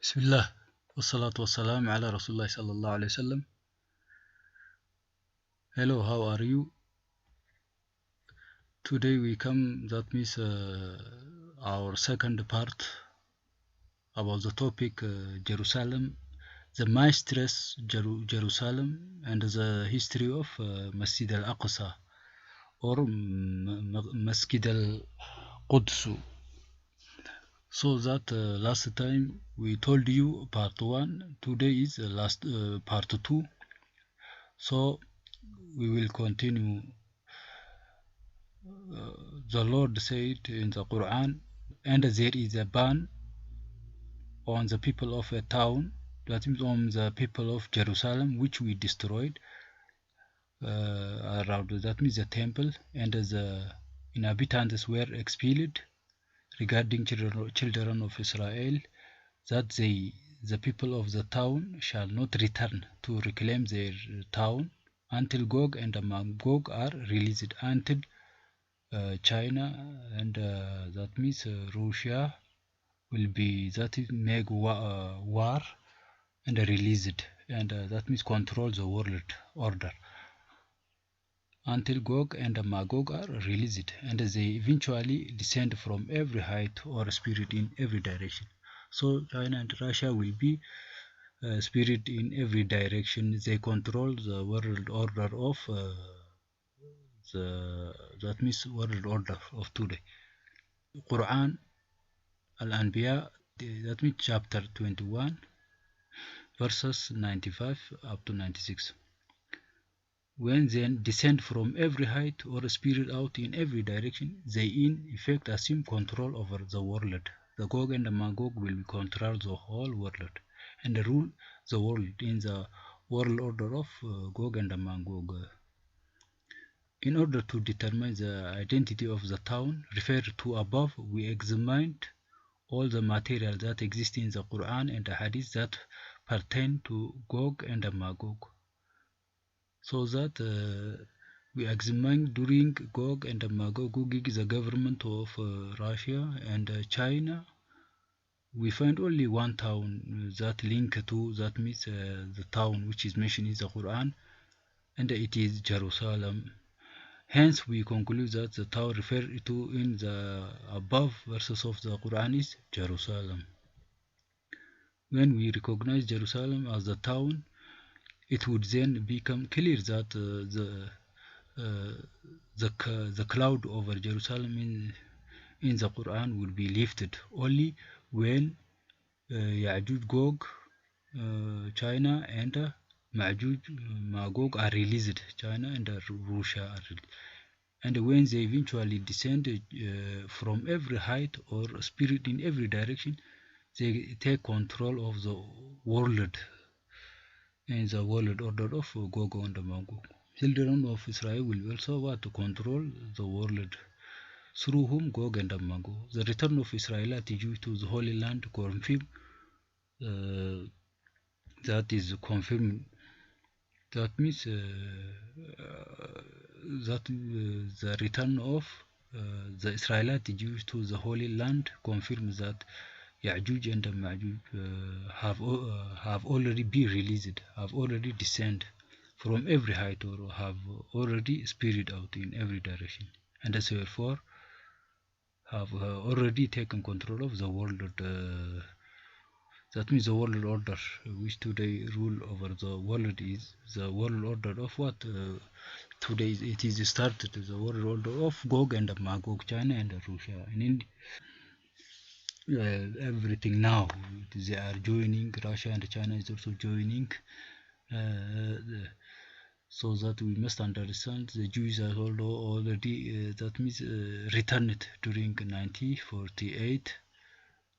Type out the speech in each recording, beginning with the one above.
Bismillah, wassalatu wassalam ala Rasulullah sallallahu alayhi wasallam. Hello, how are you? Today we come, that means our second part about the topic Jerusalem, the mistress Jerusalem, and the history of Masjid al-Aqsa or Masjid al-Quds. So that last time we told you part 1, today is last part 2. So we will continue. The Lord said in the Qur'an, and there is a ban on the people of a town, that means on the people of Jerusalem, which we destroyed around, that means the temple, and the inhabitants were expelled regarding children of Israel, that the people of the town shall not return to reclaim their town until Gog and Magog are released, until China and that means Russia will be, that is, make war and release it, and that means control the world order until Gog and Magog are released, and they eventually descend from every height or spirit in every direction. So China and Russia will be spirit in every direction. They control the world order of that means world order of today. Qur'an, al-Anbiyah, that means chapter 21, verses 95 up to 96. When then descend from every height or spirit out in every direction, they in effect assume control over the world. The Gog and the Magog will control the whole world and rule the world in the world order of Gog and Magog. In order to determine the identity of the town referred to above, we examined all the material that exists in the Quran and the Hadith that pertain to Gog and Magog. So that we examined during Gog and Magog, Gog is the government of Russia and China. We find only one town that link to, that means the town which is mentioned in the Quran, and it is Jerusalem. Hence, we conclude that the town referred to in the above verses of the Quran is Jerusalem. When we recognize Jerusalem as the town, it would then become clear that the cloud over Jerusalem in the Quran will be lifted only when Ya'juj, Gog, China, and Ma'juj, Magog are released. China and Russia are released. And when they eventually descend from every height or spirit in every direction, they take control of the world in the world order of Gog and Magog. Children of Israel will also want to control the world, through whom Gog and Magog. The return of Israelite Jews to the Holy Land confirm, that is confirmed. That means that the return of the Israelite Jews to the Holy Land confirms that Ya'juj and Ma'juj have already been released, have already descended from every height, or have already spirit out in every direction, and therefore have already taken control of the world. That means the world order which today rule over the world is the world order of what? Today it is started, the world order of Gog and Magog, China and Russia. And in everything now, they are joining, Russia and China is also joining, so that we must understand the Jews are already, that means returned during 1948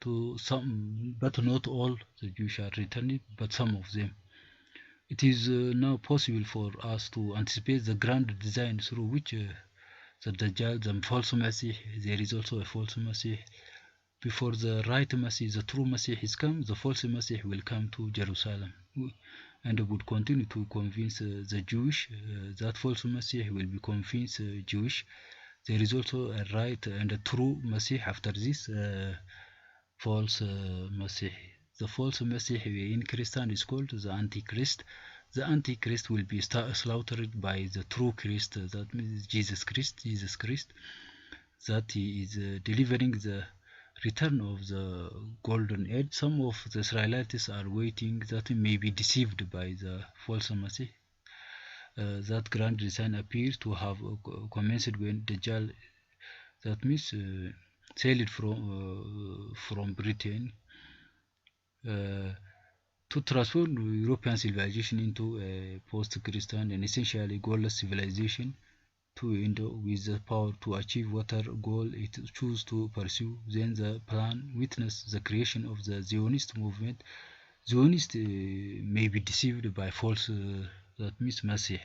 to some, but not all the Jews are returned, but some of them. It is now possible for us to anticipate the grand design through which the Dajjal, the false Messiah, there is also a false Messiah. Before the right Messiah, the true Messiah is come, the false Messiah will come to Jerusalem and would continue to convince the Jewish. That false Messiah will be convinced Jewish. There is also a right and a true Messiah after this false Messiah. The false Messiah in Christian is called the Antichrist. The Antichrist will be slaughtered by the true Christ, that means Jesus Christ. That he is delivering the return of the golden age. Some of the Israelites are waiting that may be deceived by the false Messiah. That grand design appears to have commenced when Dajjal, that means sailed from Britain to transform European civilization into a post-Christian and essentially godless civilization, to end with the power to achieve whatever goal it chooses to pursue. Then the plan witnessed the creation of the Zionist movement. Zionists may be deceived by false, that means Messiah,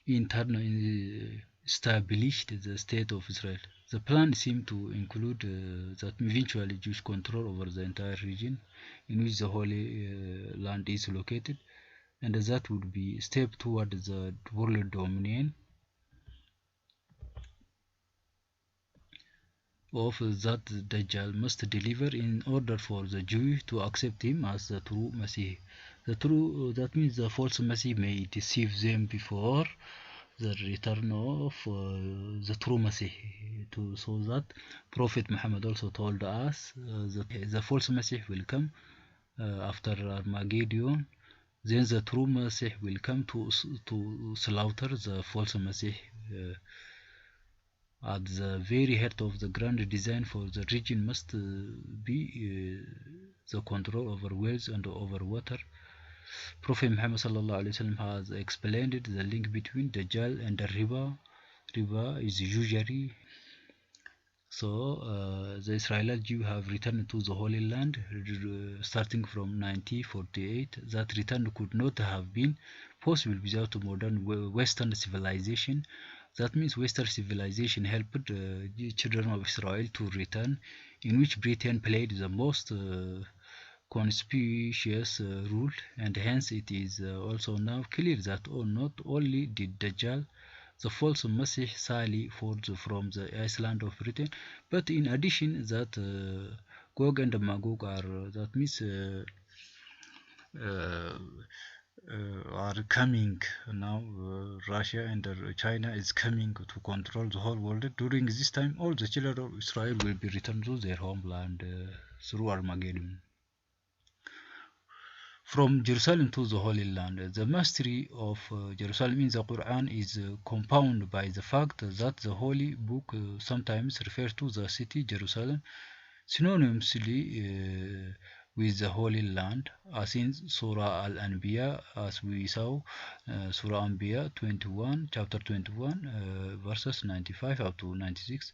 internally established the state of Israel. The plan seemed to include that eventually Jewish control over the entire region in which the Holy Land is located, and that would be a step toward the world dominion of that Dajjal must deliver in order for the Jews to accept him as the true Messiah. That means the false Messiah may deceive them before the return of the true Messiah. So that Prophet Muhammad also told us that the false Messiah will come after Armageddon. Then the true Messiah will come to slaughter the false Messiah. At the very heart of the grand design for the region must be the control over wells and over water. Prophet Muhammad has explained the link between Dajjal and the riba. Riba is usury. So the Israelite Jews have returned to the Holy Land starting from 1948. That return could not have been possible without modern Western civilization. That means Western civilization helped the children of Israel to return, in which Britain played the most conspicuous role, and hence it is also now clear that not only did Dajjal, the false Messiah, sally forth from the island of Britain, but in addition that Gog and Magog are, that means are coming now. Russia and China is coming to control the whole world. During this time, all the children of Israel will be returned to their homeland through Armageddon. From Jerusalem to the Holy Land, the mastery of Jerusalem in the Qur'an is compounded by the fact that the Holy Book sometimes refers to the city Jerusalem synonymously with the Holy Land, as in Surah al-Anbiyah, as we saw, Surah Anbiyah 21, chapter 21, verses 95 up to 96,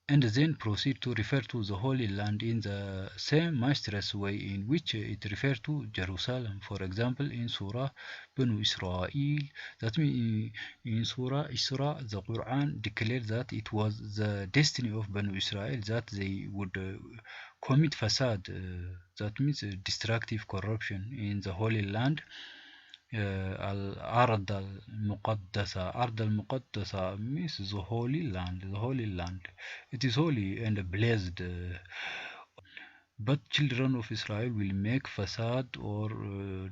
and then proceed to refer to the Holy Land in the same mysterious way in which it refers to Jerusalem. For example, in Surah Banu Israil, that means in Surah Isra, the Qur'an declared that it was the destiny of Banu Israil that they would commit Fasad, that means destructive corruption in the Holy Land. al-Ard al-Muqaddasah. Ard al-Muqaddasah means the Holy Land. The Holy Land. It is holy and blessed. But children of Israel will make Fasad or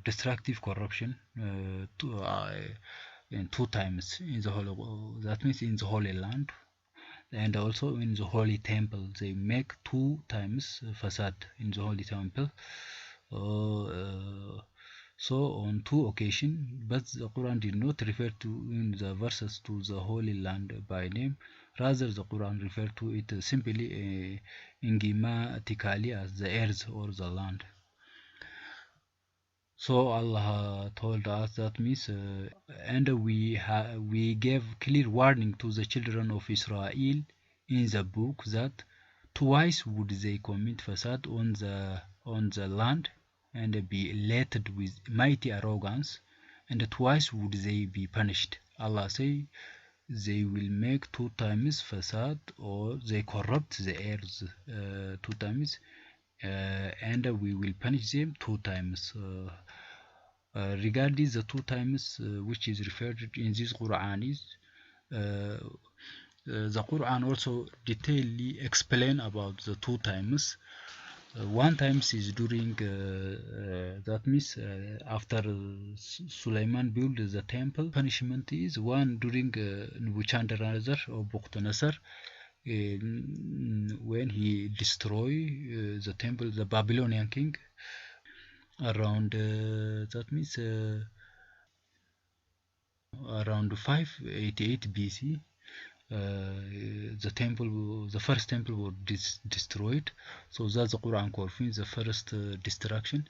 destructive corruption two times in the Holy. That means in the Holy Land. And also in the Holy Temple, they make two times Fasad in the Holy Temple. So on two occasions, but the Quran did not refer to in the verses to the Holy Land by name. Rather, the Quran referred to it simply enigmatically as the earth or the land. So Allah told us that means, and we gave clear warning to the children of Israel in the book that twice would they commit Fasad on the land and be elated with mighty arrogance, and twice would they be punished. Allah say they will make two times Fasad, or they corrupt the earth two times, and we will punish them two times. Regarding the two times which is referred in this Quran is the Quran also detailedly explain about the two times. One time is during that means after Sulaiman built the temple. Punishment is one during Nebuchadnezzar or Bukhtanasar, when he destroyed the temple, the Babylonian king, around that means around 588 BC. The first temple was destroyed, so that's the Quran confirms the first destruction.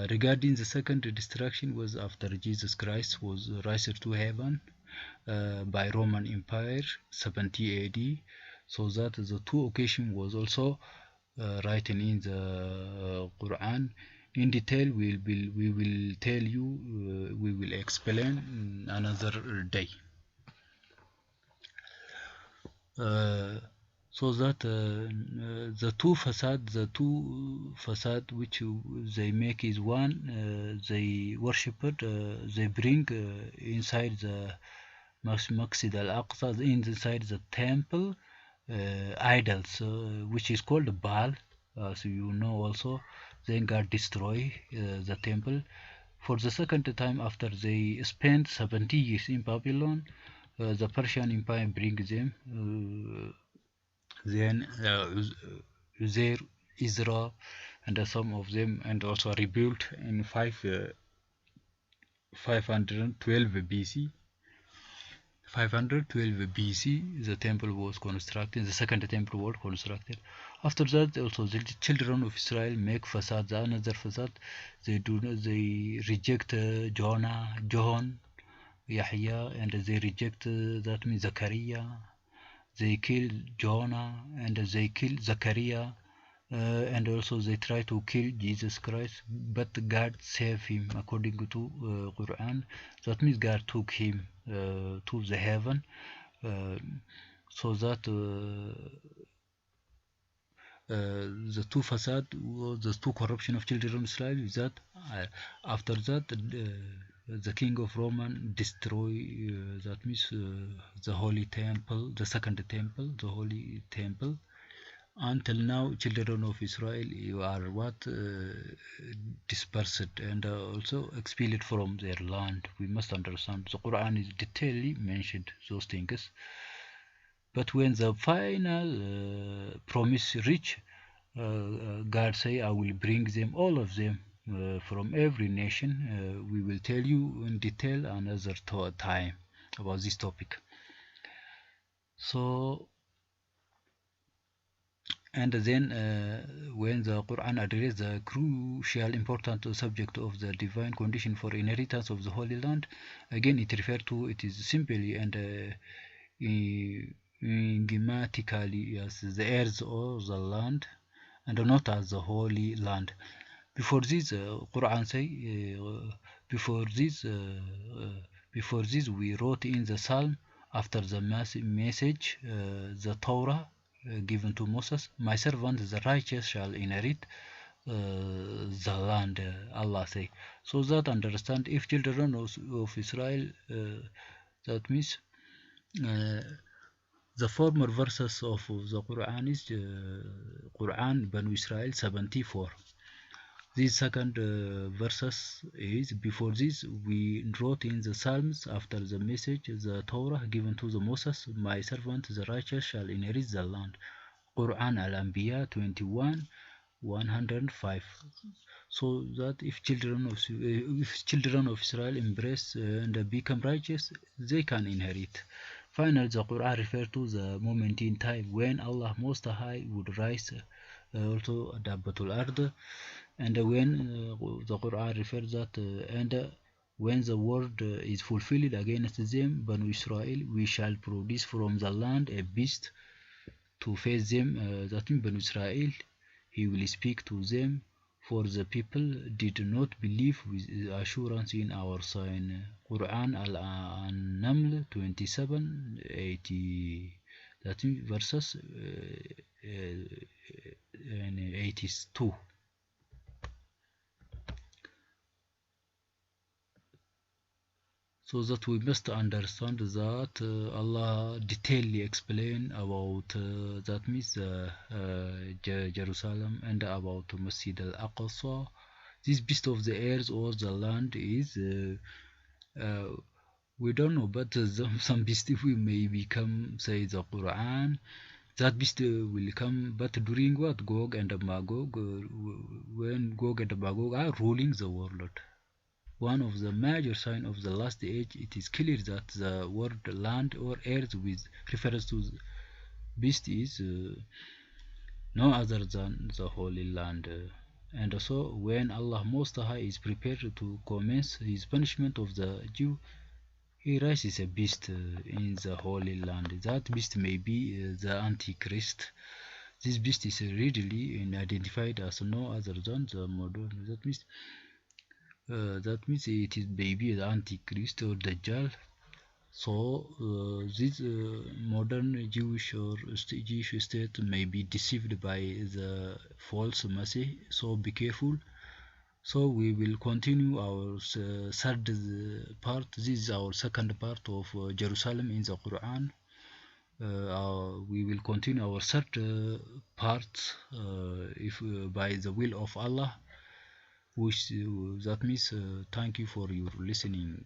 Regarding the second destruction was after Jesus Christ was raised to heaven by Roman Empire 70 AD, so that the two occasions was also written in the Quran. In detail we will tell you, we will explain another day. So that the two facade which they make is one, they worshipped, they bring inside the Masjid al-Aqsa, inside the temple, idols, which is called Baal, so you know also. Then God destroy the temple. For the second time after they spent 70 years in Babylon, the Persian Empire brings them, then Uzair, Isra, and some of them, and also rebuilt in 512 BC. 512 BC, the temple was constructed. The second temple was constructed. After that, also the children of Israel make Fasad, another Fasad. They reject Jonah, John, Yahya, and they reject that means Zachariah. They kill Jonah and they kill Zachariah, and also they try to kill Jesus Christ, but God saved him according to Qur'an. That means God took him to the heaven, so that the two facade was the two corruption of children of Israel. Is that after that the king of Roman destroy that means the holy temple, the second temple, the holy temple. Until now, children of Israel are what dispersed and also expelled from their land. We must understand the Quran is detailedly mentioned those things. But when the final promise reach, God say, I will bring them, all of them, from every nation. We will tell you in detail another time about this topic. So, and then when the Quran addresses the crucial important subject of the divine condition for inheritance of the Holy Land, again it refers to it is simply and enigmatically as the earth or the land, and not as the Holy Land. Before this, Quran say, before this we wrote in the Psalm after the message, the Torah given to Moses, my servant the righteous shall inherit the land, Allah say. So that understand, if children of Israel, that means the former verses of the Quran is Quran Banu Israil 74. This second verses is before this we wrote in the Psalms after the message, the Torah given to the Moses, my servant the righteous shall inherit the land. Quran al-Anbiyah 21 105. So that if children of Israel embrace and become righteous, they can inherit. Finally, the Quran refers to the moment in time when Allah Most High would rise also al-Ard, and when the Quran refers that and when the word is fulfilled against them, Banu Israel, we shall produce from the land a beast to face them, that means Banu Israel, he will speak to them, for the people did not believe with assurance in our sign. Quran al-Naml 27:80, that means verses 82. So that we must understand that Allah detailedly explain about that means Jerusalem and about Masjid al-Aqsa. This beast of the earth or the land is we don't know, but some beast will may become, say, the Quran. That beast will come, but during what? Gog and Magog, when Gog and Magog are ruling the world. One of the major signs of the last age, it is clear that the word land or earth with reference to the beast is no other than the Holy Land. And also, when Allah Most High is prepared to commence his punishment of the Jew, he raises a beast in the Holy Land. That beast may be the Antichrist. This beast is readily identified as no other than the modern. That means it is maybe the Antichrist or Dajjal. So this modern Jewish or Jewish state may be deceived by the false Messiah. So be careful. So we will continue our third part. This is our second part of Jerusalem in the Quran. We will continue our third part if by the will of Allah. Which that means thank you for your listening.